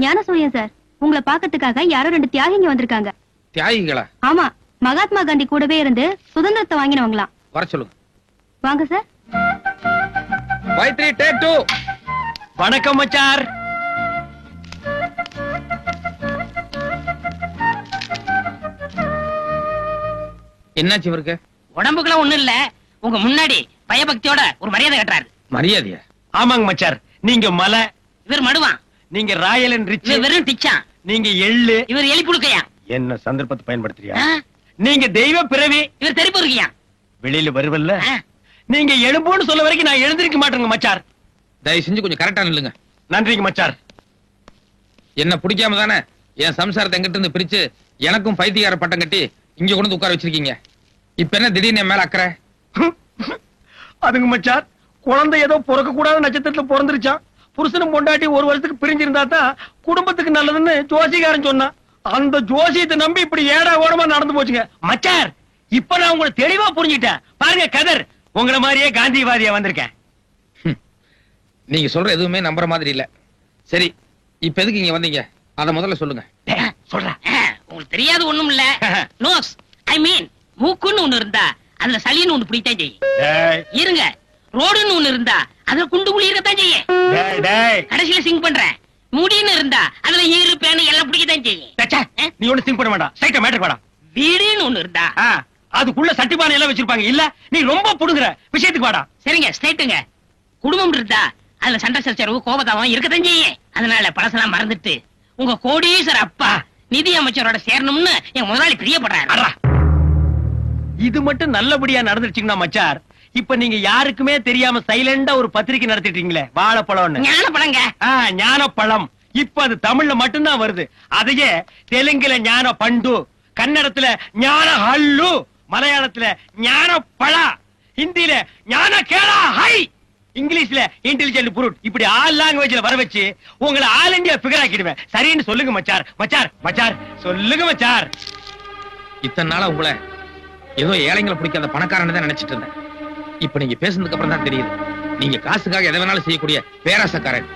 Gnanasuriyan sir, உங்களை பாக்கிறதுக்காக யாரோ 2 தியாகிங்க வந்திருக்காங்க. தியாகிகளா? ஆமா, மகாத்மா காந்தி கூடவே இருந்து சுதந்திரத்தை வாங்கினவங்களாம். வர சொல்லுங்க. வாங்க சார். By3 take 2. வணக்கம் மச்சார். என்னாச்சு இவருக்கு? உடம்புக்குலாம் ஒண்ணும் இல்ல, உங்க முன்னாடி பயபக்தியோட ஒரு மரியாதை கட்டுறாரு. மரியாதையா? ஆமாங்க மச்சார், நீங்க மலை, இவர் மடுவான். நீங்க ராயல் அண்ட் ரிச், இவர் வெறும் டிச்சான். நீங்க எள்ளு, இவர் எலி புழுக்கையா. என்ன சந்தர்ப்பத்தை பயன்படுத்துறியா? நீங்க தெய்வ பிறவி, இவர் தெரிப்பு இருக்கியா. வெளியில வருவல்ல, நீங்க எழும்போன்னு சொல்ல வரைக்கும் நான் எழுந்திருக்க மாட்டேங்க மச்சார். தயவு செஞ்சு கொஞ்சம் கரெக்டா நில்லுங்க. நன்றிங்க மச்சார். என்ன பிடிக்காம தானே என் சம்சாரத்தை எங்கிட்ட இருந்து பிரிச்சு எனக்கும் பைத்தியக்கார பட்டம் கட்டி இங்க கொண்டு உட்கார வச்சிருக்கீங்க. இப்ப என்ன திடீர்னு என் மேல அக்கறை? அதுங்க மச்சார், குழந்தை ஏதோ பிறக்க கூடாத நட்சத்திரத்துல பிறந்துருச்சான். புருஷனும் பொண்டாட்டி 1 வருஷத்துக்கு பிரிஞ்சிருந்தா தான் குடும்பத்துக்கு நல்லதுன்னு ஜோசிகாரன் சொன்னான். அந்த ஜோசியத்தை நம்பி இப்படி ஏடா ஓடமா நடந்து போச்சுங்க மச்சார். இப்ப நான் உங்களை தெளிவா புரிஞ்சுட்டேன். பாருங்க கதர், உங்களை மாதிரியே காந்திவாதியா வந்திருக்கேன். நீங்க சொல்ற எதுவுமே நம்புற மாதிரி இல்ல. சரி, இப்ப எதுக்கு இங்க வந்தீங்க அத முதல்ல சொல்லுங்க. சொல்றேன். உங்களுக்கு தெரியாது ஒண்ணும் இல்ல. நோஸ், ஐ மீன் மூக்குன்னு ஒண்ணு இருந்தா அதுல சளின்னு ஒண்ணு பிடித்தான் செய்யும். இருங்க, ரோடுன்னு ஒண்ணு இருந்தா அதுல குண்டு குழி இருக்கத்தான் செய்யும். கடைசியில சிங் பண்றேன். முடின்னு இருந்தா அதுல ஈரு பேனு எல்லாம் பிடிக்கத்தான் செய்யும். நீ ஒண்ணு சிங் பண்ண வேண்டாம், ஸ்ட்ரைட்டா மேட்டர் வாடா. வீடுன்னு ஒண்ணு இருந்தா அதுக்குள்ள சட்டிபானை எல்லாம் வச்சிருப்பாங்க. இல்ல நீ ரொம்ப புடுங்குற விஷயத்துக்கு வாடா. சரிங்க, ஸ்ட்ரைட்டுங்க. குடும்பம் இருந்தா அதுல சண்டை சச்சரவு கோபதாவம் இருக்கத்தான் செய்யும். அதனால பழசெல்லாம் மறந்துட்டு உங்க கோடீஸ்வர அப்பா நிதி அமைச்சரோட சேரணும்னு என் முதலாளி பிரியப்படுறாரு. இது மட்டும் நல்லபடியா நடந்துருச்சுங்கன்னா மச்சார், இப்ப நீங்க யாருக்குமே தெரியாம சைலண்டா ஒரு பத்திரிக்கை நடத்திட்டீங்களே, வாழைப்பழம். ஞானப்பழங்க. ஞானப்பழம். இப்ப அது தமிழ்ல மட்டும்தான் வருது. அதையே தெலுங்குல ஞான பண்டு, கன்னடத்துல ஞான ஹல்லு, மலையாளத்துல ஞான பழா, ஹிந்தில ஞான கேளா ஹை, இங்கிலீஷ்ல இன்டெலிஜென்ட் புரூட், இப்படி ஆல் லாங்குவேஜ்ல வர வச்சு உங்களை ஆல் இந்தியா ஃபிகர் ஆக்கிடுவேன். சரின்னு சொல்லுங்க மச்சார். மச்சார் மச்சார் சொல்லுங்க மச்சார். இத்தனை நாளா உங்களை ஏதோ ஏழைங்களை பிடிக்காத பணக்காரன்னு தான் நினைச்சிட்டு இருந்தேன். இப்ப நீங்க பேசுனதுக்கு அப்புறம் தான் தெரியுது நீங்க காசுக்காக எதை வேணாலும் செய்யக்கூடிய பேராசக்காரன்.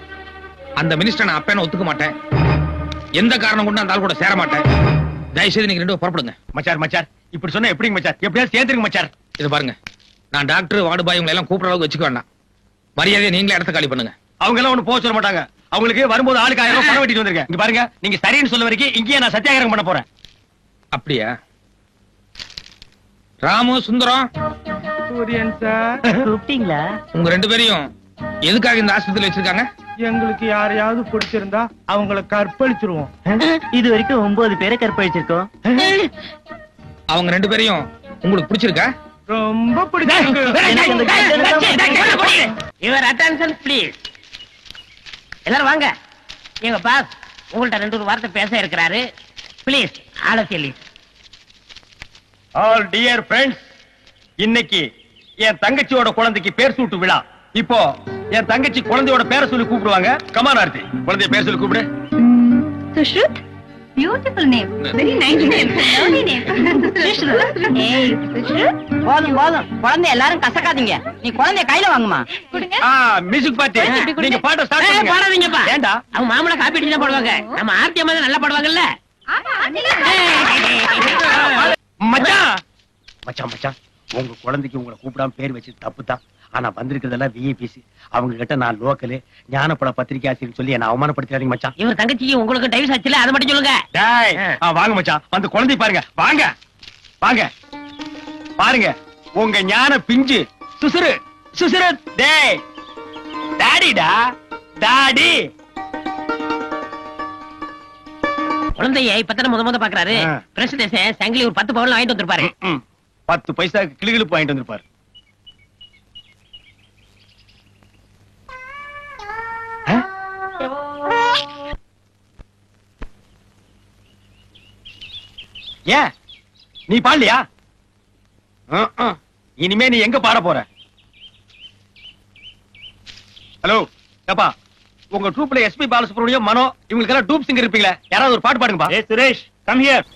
அந்த மினிஸ்டர் நான் அப்பேன ஒத்துக்க மாட்டேன். எந்த காரணம் கொண்டு அந்த ஆள் கூட சேர மாட்டேன். தயவுசெய்து நீங்க 2 புறப்படுங்க. மச்சார் மச்சார் இப்படி சொன்னா எப்படிங்க மச்சார்? எப்படியாவது சேர்ந்துருங்க மச்சார். இது பாருங்க, நான் டாக்டர் வார்டு பாய் உங்களை எல்லாம் கூப்பிடுற அளவுக்கு வச்சுக்க வேண்டாம். மரியாதையை நீங்களே இடத்த காலி பண்ணுங்க. அவங்க எல்லாம் ஒண்ணு போக சொல்ல மாட்டாங்க. அவங்களுக்கு வரும்போது ஆளுக்கு 1000 ரூபாய் பணம் வெட்டிட்டு வந்திருக்கேன். இங்க பாருங்க, நீங்க சரின்னு சொல்ல வரைக்கும் இங்கேயே நான் சத்தியாகிரகம் பண்ண போறேன். அப்படியா? ராமு, சுந்தரம், சூரியன் சார் கூப்பிட்டீங்களா? உங்க 2 பேரையும் எதுக்காக இந்த ஆஸ்பத்திரியில வச்சிருக்காங்க? எங்களுக்கு யாரையாவது பிடிச்சிருந்தா அவங்களை கற்பழிச்சிருவோம். இது வரைக்கும் 9 பேரை கற்பழிச்சிருக்கோம். அவங்க 2 பேரையும் உங்களுக்கு பிடிச்சிருக்கா? ரொம்ப பிடிச்சிருக்கு. Your attention please. எல்லாரும் வாங்க. எங்க பாஸ் உங்கள்ட்ட 2 வார்த்தை பேச இருக்கிறாரு. ப்ளீஸ் ஆலோசனை. ஆல் டியர் ஃப்ரெண்ட்ஸ், இன்னைக்கு என் தங்கச்சியோட குழந்தைக்கு பேர் சூட்டு விழா. இப்போ என் தங்கச்சி குழந்தையோட பேரை சொல்லி கூப்பிடுவாங்க. கமான் ஆர்த்தி, குழந்தைய பேர் சொல்லி கூப்பிடு. Sushrut, beautiful name. Very nice name. Lovely name. Sushrut. ஏய் சுஷ்ருத், போதும் போதும், குழந்தை எல்லாரும் கசக்காதீங்க. நீ குழந்தைய கையில வாங்குமா. கொடுங்க. மியூசிக் பார்ட்டி, நீங்க பாட்ட ஸ்டார்ட் பண்ணுங்க. பாடாதீங்கப்பா. ஏண்டா? அவங்க மாமல காப்பி அடிச்சு தான் பாடுவாங்க. நம்ம ஆர்த்தி அம்மா நல்லா பாடுவாங்கல்ல. ஆமா, மச்சான் மச்சான் மச்சான், உங்க குழந்தைக்கு உங்களை கூப்பிடாம பேர் வச்சு தப்பு தான். ஆனா வந்திருக்கிறதெல்லாம் விஐபிசி. அவங்க கிட்ட நான் லோக்கலு ஞானப்பட பத்திரிகை ஆசிரியர் சொல்லி என்ன அவமானப்படுத்திடாதீங்க மச்சான். இவர் தங்கச்சிக்கு உங்களுக்கு டைவர்ஸ் ஆச்சுல, அதை மட்டும் சொல்லுங்க. வாங்க மச்சான், வந்து குழந்தை பாருங்க. வாங்க வாங்க பாருங்க, உங்க ஞான பிஞ்சு சுசுரு சுசுரு. டேய் டாடிடா, டாடி. குழந்தைய இப்பதான முத பாக்குறாரு. பிரசிடன்ட் சங்கிலி ஒரு 10 பவுன் வாங்கிட்டு வந்திருப்பாரு. 10 பைசாக்கு கிளிகிளிப்பு வாங்கிட்டு வந்திருப்பாரு. ஏன் நீ பாடலையா? இனிமே நீ எங்க பாட போற? ஹலோ ஏப்பா, உங்க ட்ரூப்ல எஸ்பி பாலசுப்ரமணியம், மனோ இவங்களுக்கு எல்லாம் டூப் சிங்கர் இருப்பீங்களா? யாராவது ஒரு பாட்டு பாடுங்கப்பா. ஏ சுரேஷ், கம் ஹியர்.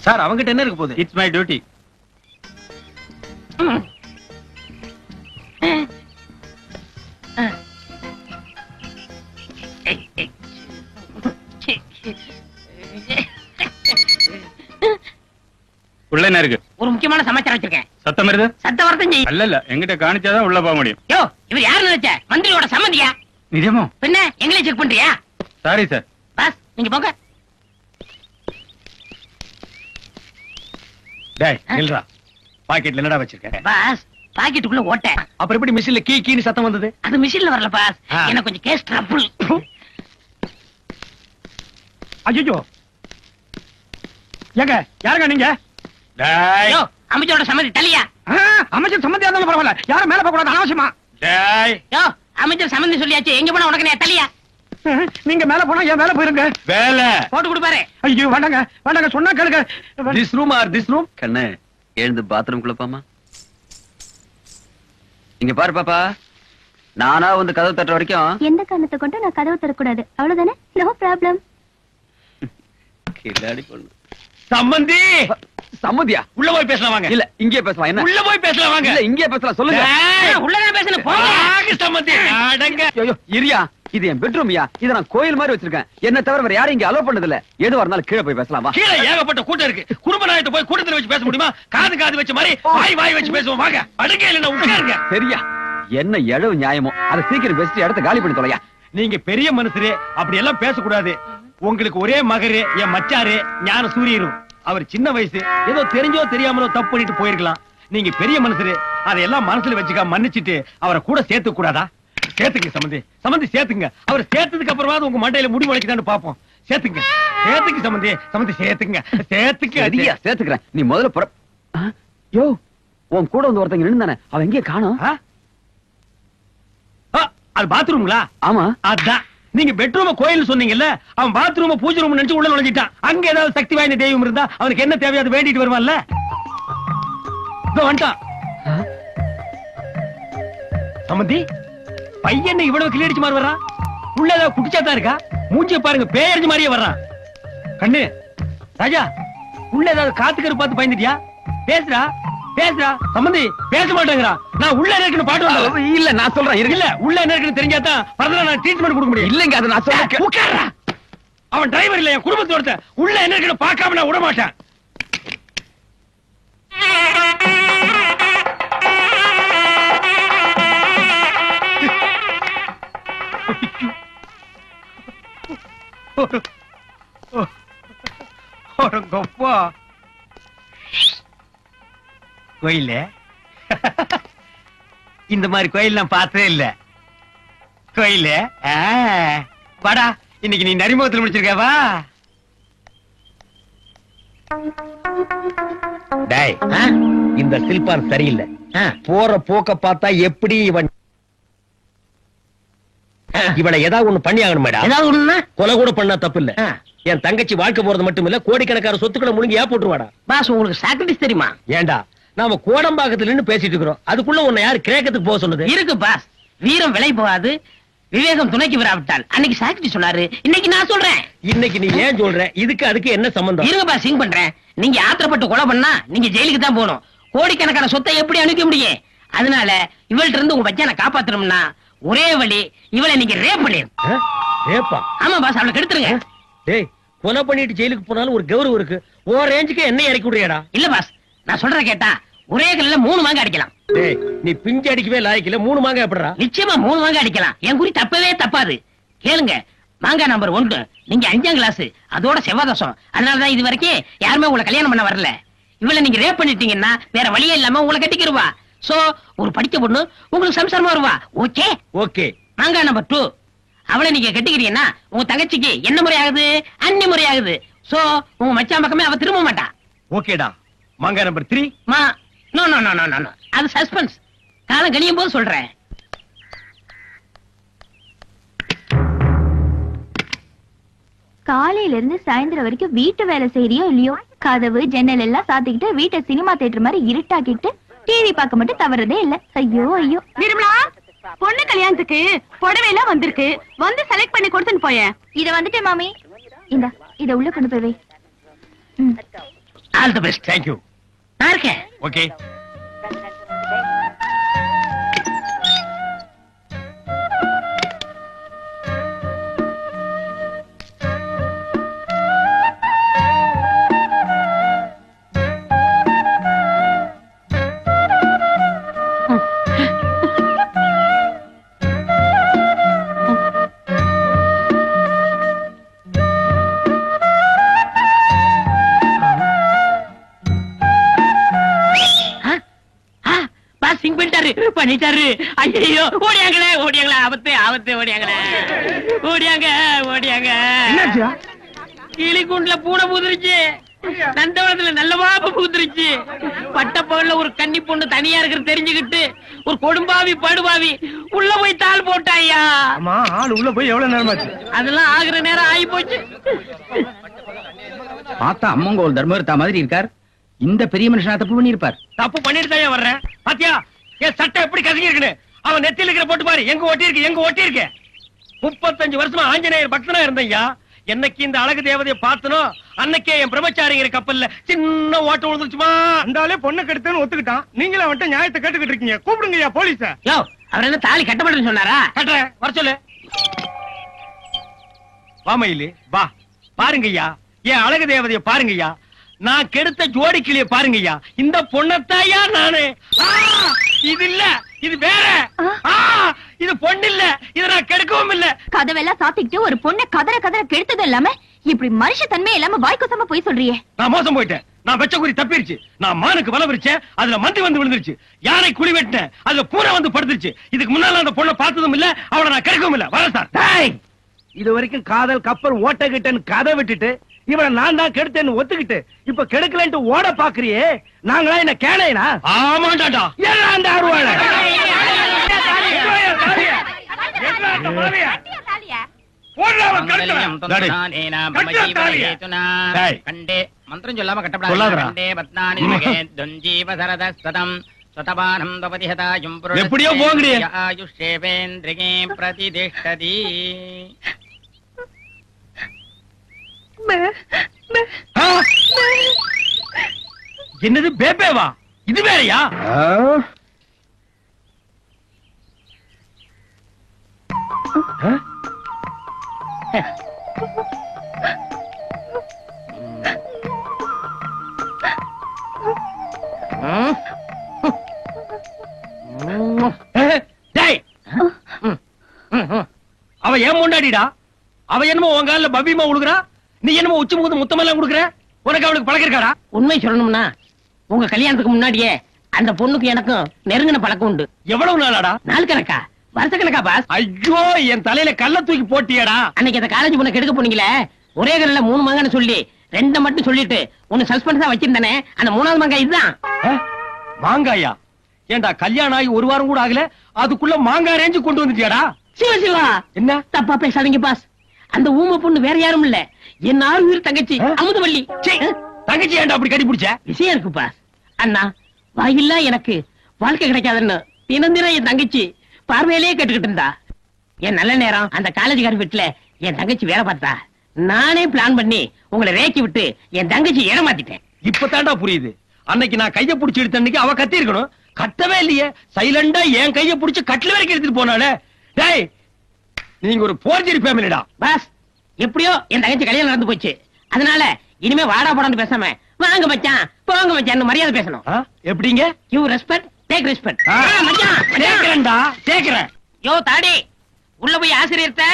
சார் அவங்கிட்ட என்ன இருக்கு போகுது? It's my duty. உள்ள என்ன இருக்கு? ஒரு முக்கியமான சமாச்சாரம் வச்சிருக்கேன். சத்தம் வருது? சத்த வரத்தம் செய்யும். இல்ல எங்கிட்ட காணிச்சாதான் உள்ள போக முடியும். யோ, இவர் யாரு நினைச்ச? மந்திரியோட சம்மந்தியா? நிஜமோ? பின்ன எங்களே செக் பண்றியா? Sorry sir. பாஸ், நீங்க போங்க. டேய் நில்றா. பாக்கெட்ல என்னடா வச்சிருக்க? பாஸ், பாக்கெட்டுக்குள்ள ஓட்டை. அப்புறம் எப்படி மிஷின்ல கீன்னு சத்தம் வந்தது? அது மிஷின்ல வரல பாஸ். ஆ. எனக்கு கொஞ்சம் கேஸ் ட்ரபிள். ஐயோ ஏங்க யாருங்க நீங்க? டேய் யோ, அமைச்சரோட சம்மதி தலியா? அமைச்சர் சம்பந்தியா இருந்தாலும் பரவாயில்ல, யாரும் மேல போக கூடாது அனாவசியமா. டேய் யோ, அமைச்சர் சம்மந்தி சொல்லியாச்சு, எங்க போனா உனக்கு நான் தலியா? நீங்க மேல போனா ஏன் மேல போயிருங்க? வேலை போட்டு கொடுப்பாரு. ஐயோ வேண்டாங்க வேண்டாங்க, சொன்னா கேளுங்க. This room or this room? கண்ணு எழுந்து பாத்ரூம் குள்ளப்பாமா. இங்க பாரு பாப்பா, நானா வந்து கதவு தட்டுற வரைக்கும் எந்த காரணத்தை கொண்டு நான் கதவு தரக்கூடாது, அவ்வளவுதானே? No problem. கில்லாடி பொண்ணு. சம்பந்தி சம்மதியா? உள்ள போய் பேசலாம் வாங்க. இல்ல இங்கே பேசலாம். என்ன? உள்ள போய் பேசலாம் வாங்க. இல்ல இங்கே பேசலாம், சொல்லுங்க. உள்ளதான் பேசணும், போங்க. வாங்க சம்பந்தி, அடங்க. ஐயோ இரியா, இது என் பெட்ரூம்யா. இத நான் கோயில் மாதிரி வச்சிருக்கேன். என்ன தவிர வேற யாரும் இங்க அலோ பண்ணது இல்ல. எதுவா இருந்தாலும் கீழே போய் பேசலாம் வா. கீழே ஏகப்பட்ட கூட்டம் இருக்கு. குடும்ப நாயத்தை போய் கூட்டத்துல வச்சு பேச முடியுமா? காது வச்ச மாதிரி வாய் வச்சு பேசுவோம் வாங்க. அடங்க இல்ல உட்காருங்க. சரியா? என்ன எழவு நியாயமோ அதை சீக்கிரம் பேசிட்டு இடத்த காலி பண்ணி தொலையா. நீங்க பெரிய மனுஷரு, அப்படி எல்லாம் பேசக்கூடாது. உங்களுக்கு ஒரே மகரு, என் மச்சாரு ஞான சூரியரும். அவர் சின்ன வயசு, ஏதோ தெரிஞ்சோ தெரியாமலோ தப்பு பண்ணிட்டு போயிருக்கலாம். நீங்க பெரிய மனுஷரு, அதையெல்லாம் மனசுல வச்சுக்க மன்னிச்சிட்டு அவரை கூட சேர்த்து கூடாதா? சேர்த்துங்க சம்பந்தி, சம்பந்தி சேர்த்துங்க. அவர் சேர்த்ததுக்கு அப்புறமா உங்க மண்டையில முடி முளைக்குதான்னு பாப்போம். சேர்த்துங்க சேர்த்துக்கு சம்பந்தி, சம்பந்தி சேர்த்துங்க சேர்த்துக்கு. சரியா சேர்த்துக்கிறேன். நீ முதல்ல புற. யோ, உன் கூட வந்து ஒருத்தங்க நின்னுதானே, அவன் எங்கே காணோம்? அது பாத்ரூம்ங்களா? ஆமா. அதான் நீங்க பெட்ரூம் கோயில் சொன்னீங்கல்ல, அவன் பாத்ரூம் பூஜை ரூம் நினைச்சு உள்ள நுழைஞ்சிட்டான். அங்க ஏதாவது சக்தி வாய்ந்த தெய்வம் இருந்தா அவனுக்கு என்ன தேவையோ அது வேண்டிட்டு வருவான்ல. இதோ வந்துட்டான். சம்பந்தி, பையன் இவ்வளவு கிளியடிச்சு மாதிரி வர்றான். உள்ள ஏதாவது குடிச்சாதான் இருக்கா? மூஞ்சிய பாருங்க, பேயறிஞ்சு மாதிரியே வர்றான். கண்ணு ராஜா, உள்ள ஏதாவது காத்துக்கரு பார்த்து பயந்துட்டியா? பேசுறா பேசுறா. சம்பந்தி பேச மாட்டேங்கிறா. நான் உள்ள இருக்குன்னு பாட்டு வந்தேன். இல்ல நான் சொல்றேன். இல்ல உள்ள என்ன இருக்குன்னு தெரிஞ்சாதான் பரதல நான் ட்ரீட்மெண்ட் கொடுக்க முடியும். இல்லங்க, அது நான் சொல்றேன். உட்கார்றா. அவன் டிரைவர் இல்ல, என் குடும்பத்தோட. உள்ள என்ன இருக்குன்னு பார்க்காம நான் விட மாட்டேன். கோயில இந்த மாதிரி கோயில் நான் பார்த்ததே இல்ல. கோயில வாடா, இன்னைக்கு நீ நரிமுகத்தில் முடிச்சிருக்க வா. டேய், இந்த சில்பான் சரியில்லை. போற போக்க பார்த்தா எப்படி இவளை ஏதாவது ஒண்ணு பண்ணி ஆகணும் மேடம். ஏதாவது ஒண்ணுன்னா கொலை கூட பண்ணா தப்பு இல்ல. என் தங்கச்சி வாழ்க்கை போறது மட்டும் இல்ல, கோடிக்கணக்கான சொத்துக்களை முழுங்கி போட்டுருவாடா. பாஸ், உங்களுக்கு சாக்ரிஃபைஸ் தெரியுமா? ஏண்டா, நாம கோடம்பாக்கத்துல நின்னு பேசிட்டு இருக்கிறோம், அதுக்குள்ள உன்னை யாரு கிரேக்கத்துக்கு போக சொன்னது? இருக்கு பாஸ், வீரம் விலை போகாது, விவேகம் துணைக்கு வராவிட்டால். அன்னைக்கு சாக்ரிஃபைஸ் சொன்னாரு, இன்னைக்கு நான் சொல்றேன். இன்னைக்கு நீ ஏன் சொல்ற? இதுக்கு அதுக்கு என்ன சம்பந்தம்? இருங்க பாஸ், சிங் பண்றேன். நீங்க ஆத்திரப்பட்டு கொலை பண்ணா நீங்க ஜெயிலுக்கு தான் போகணும். கோடிக்கணக்கான சொத்தை எப்படி அனுப்ப முடியும்? அதனால இவள்கிட்ட இருந்து உங்க பச்சனை காப்பாத்தணும்னா ஒரே வழி, இவளை நீங்க ரேப் பண்ணிரு. ரேப்பா? ஆமா பாஸ், அவளை கெடுத்துருங்க. டேய், கொலை பண்ணிட்டு ஜெயிலுக்கு போனாலும் ஒரு கௌரவம் இருக்கு. ஓ ரேஞ்சுக்கு என்ன இறக்கி விடுறியாடா? இல்ல பாஸ், நான் சொல்ற கேட்டா ஒரே கல்ல 3 மாங்க அடிக்கலாம். டேய், நீ பிஞ்சு அடிக்கவே லாய்க்கல, 3 மாங்க எப்படிடா? நிச்சயமா 3 மாங்க அடிக்கலாம். என் குறி தப்பவே தப்பாது. கேளுங்க, மாங்கா நம்பர் 1, நீங்க 5ஆம் கிளாஸ், அதோட செவ்வாதோஷம். அதனாலதான் இது வரைக்கும் யாருமே உங்களை கல்யாணம் பண்ண வரல. இவளை நீங்க ரேப் பண்ணிட்டீங்கன்னா வேற வழியே இல்லாம உங்களை கட்டிக்கிருவா. சோ ஒரு படிச்ச பொண்ணு உங்களுக்கு சம்சாரமா வருவா. Okay okay. மாங்கா நம்பர் 2, அவளை நீங்க கட்டிக்கிறீங்கன்னா உங்க தங்கச்சிக்கு என்ன முறை ஆகுது? அன்னி முறை ஆகுது. சோ உங்க மச்சான் பக்கமே அவ திரும்ப மாட்டா. ஓகேடா. மாங்கா number 3. No no no no no, அது சஸ்பென்ஸ். காலம் கழியும் போது சொல்றேன். காலையில இருந்து சாயந்தரம் வரைக்கும் வீட்டு வேலை செய்யறியோ இல்லையோ, கதவு ஜன்னல் எல்லாம் சாத்திக்கிட்டு வீட்டை சினிமா தியேட்டர் மாதிரி இருட்டாக்கிட்டு டிவி பார்க்க மட்டும் தவறதே இல்ல. ஐயோ ஐயோ. நிர்மலா, பொண்ணு கல்யாணத்துக்கு புடவை எல்லாம் வந்திருக்கு, வந்து செலக்ட் பண்ணி கொடுத்துன்னு போயேன். இத வந்துட்டேன் மாமி. இந்த இத உள்ள கொண்டு போய் வை. All the best. Thank you. நான் இருக்கேன். ஓகே. பண்ணிட்டாரு. ஐயோ ஓடியாங்களே ஓடியாங்களே, ஆபத்து ஆபத்து, ஓடியாங்களே ஓடியாங்க ஓடியாங்க. கிளிக்குண்டுல பூனை பூத்துருச்சு, நந்தவனத்துல நல்ல பாம்பு பூத்துருச்சு. பட்டப்பகல்ல ஒரு கன்னி பொண்ணு தனியா இருக்கிறது தெரிஞ்சுக்கிட்டு ஒரு கொடும்பாவி படுபாவி உள்ள போய் தாள் போட்டாயா. ஆள் உள்ள போய் எவ்வளவு நேரமாச்சு? அதெல்லாம் ஆகுற நேரம் ஆகி போச்சு. பார்த்தா அம்மங்கோல் தர்மர்த்தா மாதிரி இருக்கார். இந்த பெரிய மனுஷனா தப்பு பண்ணிருப்பார். தப்பு பண்ணிட்டு தான் வர்றேன். பாத்தியா என் சட்டை எப்படி கசங்கி இருக்குன்னு? அவன் நெத்தில இருக்கிற போட்டு பாரு, எங்க ஒட்டி இருக்கு எங்க ஒட்டி இருக்கு. 35 வருஷமா ஆஞ்சநேயர் பக்தனா இருந்தையா. என்னைக்கு இந்த அழகு தேவதையை பார்த்தனோ அன்னைக்கே என் பிரம்மச்சாரிங்கிற கப்பல்ல சின்ன ஓட்ட விழுந்துச்சுமா. அந்தாலே பொண்ணு கெடுத்தேன்னு ஒத்துக்கிட்டான். நீங்களும் அவன்கிட்ட நியாயத்தை கேட்டுக்கிட்டு இருக்கீங்க. கூப்பிடுங்கய்யா போலீஸ. யோ அவர் என்ன தாலி கட்டப்படுன்னு சொன்னாரா? கட்டுறேன், வர சொல்லு. வாமையிலு வா, பாருங்கய்யா என் அழகு தேவதையை பாருங்கய்யா. நான் கெடுத்த ஜோடி கிளிய பாருங்கய்யா. இந்த பொண்ணத்தாயா நானு. இது இல்ல, இது வேற. இது பொண்ணு இல்ல, இத நான் கெடுக்கவும் இல்ல. கதவெல்லாம் சாத்திக்கிட்டு ஒரு பொண்ணை கதற கதற கெடுத்தது இல்லாம இப்படி மனுஷ தன்மை இல்லாம வாய்க்கோசமா போய் சொல்றியே. நான் மோசம் போயிட்டேன். நான் வெச்ச குறி தப்பிருச்சு. நான் மானுக்கு வலை விரிச்சேன், அதுல மந்தி வந்து விழுந்துருச்சு. யானை குழி வெட்டினேன், அதுல பூனை வந்து படுத்துருச்சு. இதுக்கு முன்னால அந்த பொண்ணை பார்த்ததும் இல்ல, அவளை நான் கெடுக்கவும் இல்ல. வர சார். இது வரைக்கும் காதல் கப்பல் ஓட்ட கிட்டன்னு கதை விட்டுட்டு இவனை நான் தான் கெடுத்தேன்னு ஒத்துக்கிட்டு இப்ப கெடுக்கலன்ட்டு ஓட பாக்குறியே. நாங்களா என்ன கேளையனா? ஆமாண்டாடா. ஏன் அந்த அருவாள மந்திரம் சொல்லாம கட்டப்படாது. எப்படியோ போங்கடி. பிரதிஷ்டதி. என்னது பேபேவா? இது வேறயா? அவ ஏன் முண்டாடிடா? அவ என்னமோ உன் கால பபிமா உழுகுறா, நீ என்னமோ உச்சி முகத்து முத்தமெல்லாம் கொடுக்குற. உனக்கு அவளுக்கு பழக்கம் இருக்காடா? உண்மை சொல்லணும்னா உங்க கல்யாணத்துக்கு முன்னாடியே அந்த பொண்ணுக்கு எனக்கும் நெருங்கின பழக்கம் உண்டு. எவ்வளவு நாளாடா? நாள் கணக்கா, வருஷ கணக்கா பாஸ்? ஐயோ, என் தலையில கல்ல தூக்கி போட்டியடா. அன்னைக்கு அந்த காலேஜ் பொண்ணை கெடுக்க போனீங்களே, ஒரே கல்ல 3 மங்கன்னு சொல்லி 2 மட்டும் சொல்லிட்டு ஒன்னு சஸ்பென்ஸா வச்சிருந்தானே, அந்த 3வது மங்காய் இதுதான். மாங்காயா? ஏண்டா கல்யாணம் ஆகி 1 வாரம் கூட ஆகல, அதுக்குள்ள மாங்காய் ரேஞ்சு கொண்டு வந்துட்டியாடா? சிவா சிவா, என்ன தப்பா பேசாதீங்க பாஸ். அந்த ஊமை பொண்ணு வேற யாரும் இல்ல, என் 6 உயிர் தங்கச்சி அமுதவள்ளி. தங்கச்சி ஏண்டா அப்படி கட்டி பிடிச்ச? விஷயம் இருக்கு பாஸ். அண்ணா வாயில்லா எனக்கு வாழ்க்கை கிடைக்காதுன்னு தினம் என் தங்கச்சி பார்வையிலேயே கேட்டுக்கிட்டு இருந்தா. என் நல்ல நேரம் அந்த காலேஜ்கார வீட்டுல என் தங்கச்சி வேலை பார்த்தா, நானே பிளான் பண்ணி உங்களை ரேக்கி விட்டு என் தங்கச்சி ஏமாத்திட்டேன். இப்பதான்டா புரியுது. அன்னைக்கு நான் கைய புடிச்சு எடுத்த அன்னைக்கு அவ கத்தி இருக்கணும். கட்டவே இல்லையே, சைலண்டா என் கைய புடிச்சு கட்டில வரைக்கும் எடுத்துட்டு போனாலே. டேய், நீங்க ஒரு போர்ஜரி ஃபேமிலிடா. பாஸ், எப்படியோ என் தங்கச்சி கல்யாணம் நடந்து போச்சு. அதனால இனிமே வாடா போடான்னு பேசாம வாங்க மச்சான் போங்க மச்சான் மரியாதை பேசணும். எப்படிங்க? You respect take respect. கேக்குறேன்டா, கேக்குறேன். யோ தாடி, உள்ள போய் ஆசிரியர்ட்ட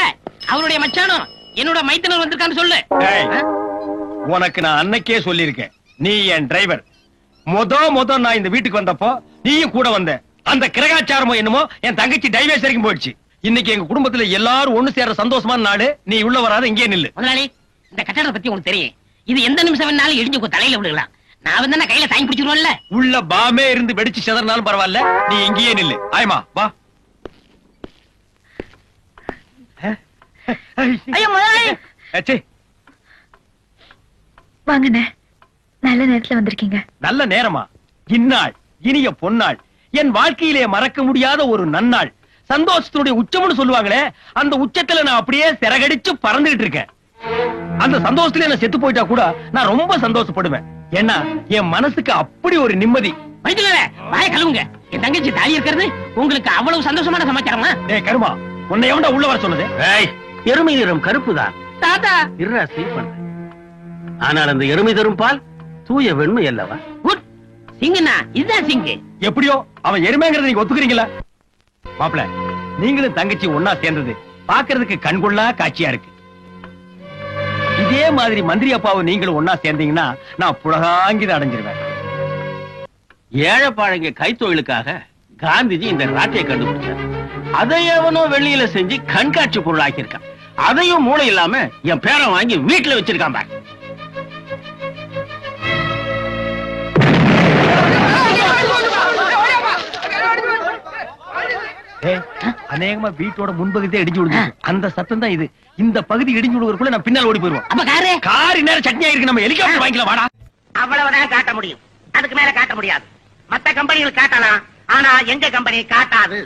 அவருடைய மச்சானும் என்னோட மைத்தனர் வந்திருக்கான்னு சொல்லு. உனக்கு நான் அன்னைக்கே சொல்லியிருக்கேன், நீ என் டிரைவர். மொத நான் இந்த வீட்டுக்கு வந்தப்போ நீயும் கூட வந்த. அந்த கிரகாச்சாரமோ என்னமோ என் தங்கச்சி டைவர்ஸ் வரைக்கும் போயிடுச்சு. இன்னைக்கு எங்க குடும்பத்துல எல்லாரும் ஒண்ணு சேர சந்தோஷமான நாடு. நீ உள்ள வராத, இங்கே நில்லு. முதலாளி, இந்த கட்டடத்தை பத்தி உங்களுக்கு தெரியும். இது எந்த நிமிஷம் வேணாலும் இடிஞ்சு உங்க தலையில விடலாம். நான் வந்து கையில தாங்கி பிடிச்சிருவோம்ல. உள்ள பாமே இருந்து வெடிச்சு செதறினாலும் பரவாயில்ல, நீ இங்கேயே நில்லு. ஆயமா வா. ஐயோ முதலாளி. வாங்கண்ணே, நல்ல நேரத்துல வந்திருக்கீங்க. நல்ல நேரமா? இந்நாள் இனிய பொன்னாள், என் வாழ்க்கையிலே மறக்க முடியாத ஒரு நன்னாள். சந்தோஷத்துடைய உச்சம்னு சொல்லுவாங்களே, அந்த உச்சத்துல நான் அப்படியே சிறகடிச்சு பறந்துகிட்டு இருக்கேன். அந்த சந்தோஷத்துல என்ன செத்து போயிட்டா கூட நான் ரொம்ப சந்தோஷப்படுவேன். ஏன்னா என் மனசுக்கு அப்படி ஒரு நிம்மதி. வாய கழுவுங்க. என் தங்கச்சி தாலி இருக்கிறது உங்களுக்கு அவ்வளவு சந்தோஷமான சமாச்சாரமா? ஏய் கருமா, உன்னை எவன்டா உள்ள வர சொன்னது? எருமை நிறம் கருப்புதான் தாத்தா. இருடா சீப் பண்றேன். ஆனால் அந்த எருமை தரும் பால் தூய வெண்மை அல்லவா? குட் சிங்கனா, இதுதான் சிங்கு. எப்படியோ அவன் எருமைங்கிறத நீங்க ஒத்துக்கிறீங்களா? மாப்பிள, நீங்களும் தங்கச்சி ஒன்னா சேர்ந்தது பாக்குறதுக்கு கண்கொள்ளா காட்சியா இருக்கு. இதே மாதிரி மந்திரி அப்பாவும் நீங்களும் ஒன்னா சேர்ந்தீங்கன்னா நான் புலகாங்கித அடைஞ்சிருவேன். ஏழைப்பாழங்க கைத்தொழிலுக்காக காந்திஜி இந்த ராட்டையை கண்டுபிடிச்சார். அதை எவனோ வெளியில செஞ்சு கண்காட்சி பொருளாக்கி இருக்கான். அதையும் மூளை இல்லாம என் பேரை வாங்கி வீட்டுல வச்சிருக்கான் பாரு. அநேகமா வீட்டோட முன்பகுதியே இடிஞ்சு விடுது. அந்த சத்தம் தான் இது. இந்த பகுதி இடிஞ்சு விடுவதற்குள்ள நான் பின்னால் ஓடி போயிருவோம். அப்ப காரு கார் நேரம் சட்னியா இருக்கு. நம்ம ஹெலிகாப்டர் வாங்கிக்கலாம் வாடா. அவ்வளவுதான் காட்ட முடியும், அதுக்கு மேல காட்ட முடியாது. மத்த கம்பெனிகள் காட்டலாம், ஆனா எங்க கம்பெனி காட்டாது.